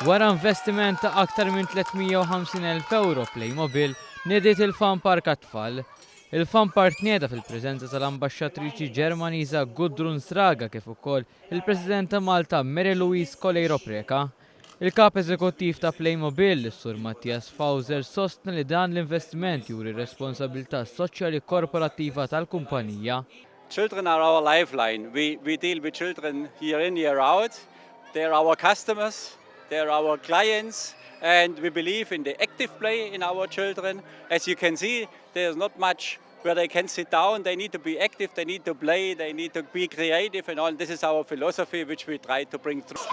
Wara investiment ta' aktar minn 350,000 euro Playmobil nediet il-Fun Park għat-tfal. Il-Fun Park nieda fil-preżenza tal-Ambaxxatriċi Ġermaniża Gudrun Sraga kif ukoll il-President ta' Malta Mary Louise Colejro Preka. Il-kap eżekuttiv ta' Playmobil, is-Sur Mattias Fawzer, sostna li dan l-investiment juri responsabilità soċjali korporattiva tal-kumpanija. Children are our lifeline. We deal with children year in, year out. They're our customers, they're our clients, and we believe in the active play in our children. As you can see, there's not much where they can sit down. They need to be active, they need to play, they need to be creative, and all. This is our philosophy which we try to bring through.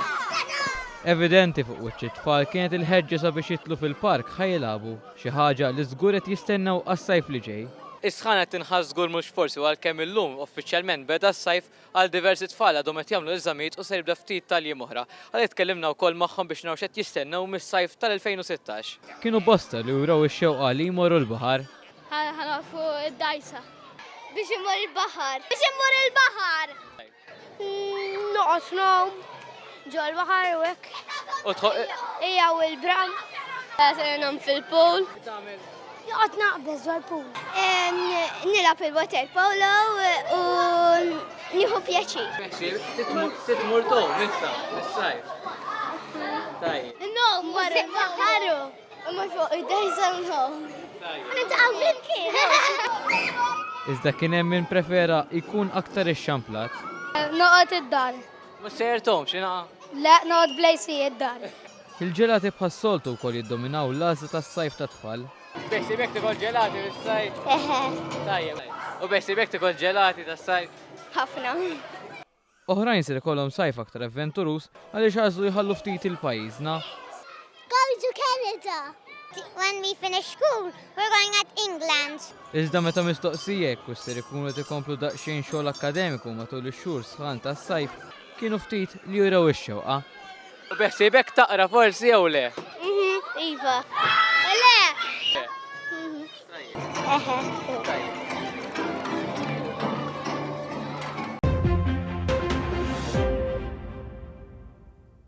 Evidenti fuq wiċċ it-tfal kienet il-ħeġġa sabiex jitlu fil-park ħajlabu, xi ħaġa li żgur qed jistennew għas-sajf li ġej. Is-sħan qed tinħass żgur mhux forsi għalkemm illum uffiċjalment beda s-sajf għal diversi tfal għadhom qed jagħmlu eżamijiet u se jibda ftit tal-jiem oħra. Għalhekk tkellimna wkoll magħhom biex naraw x'qed jistennew mis-sajf tal-2016. Kienu bosta li wraw ix-xewqa li jmorru l-baħar. ħanafu id-dajsa. Biex imur il-baħar. Biex imur il-baħar. Noqos nom. Ġo l-baħar u hekk. Ija u l-bram. Għasenam fil-pool. Joqgħod naqbeż ġo l-pool. Nilab il-water polo u nieħu pjaċir. Titmur tow, mis-sajf. Tajjeb. No, wara il-baħaru. Ma fuq id-dajsa nom. Nitqaw fil-kien. Iżda kien hemm min prefera jkun aktar ixxamplat. Noqgħod id-dar. Mhux sejrtom x'inha. La, noqgħod blejsi id-dar. Il-ġelati bħas-soltu wkoll jiddominaw l-għażla tas-sajf tat-tfal. Beħsi bek tikol ġelati tas-sajf. Tajjeb. U beħsi bek tikol ġelati tas-sajf. Ħafna. Oħrajn se jkollhom sajf aktar avventurus għaliex għażlu jħallu ftit il-pajjiżna. Go to Canada. When we finish school, we're going at England. Iżda meta mistoqsija jekk isser ikunu qed ikomplu daqsxejn xogħol akademiku matul ix-xhur sħan tas-sajf, kienu ftit li juraw ix-xewqa. U beħsi bek taqra forsi jew le. Iva. Le.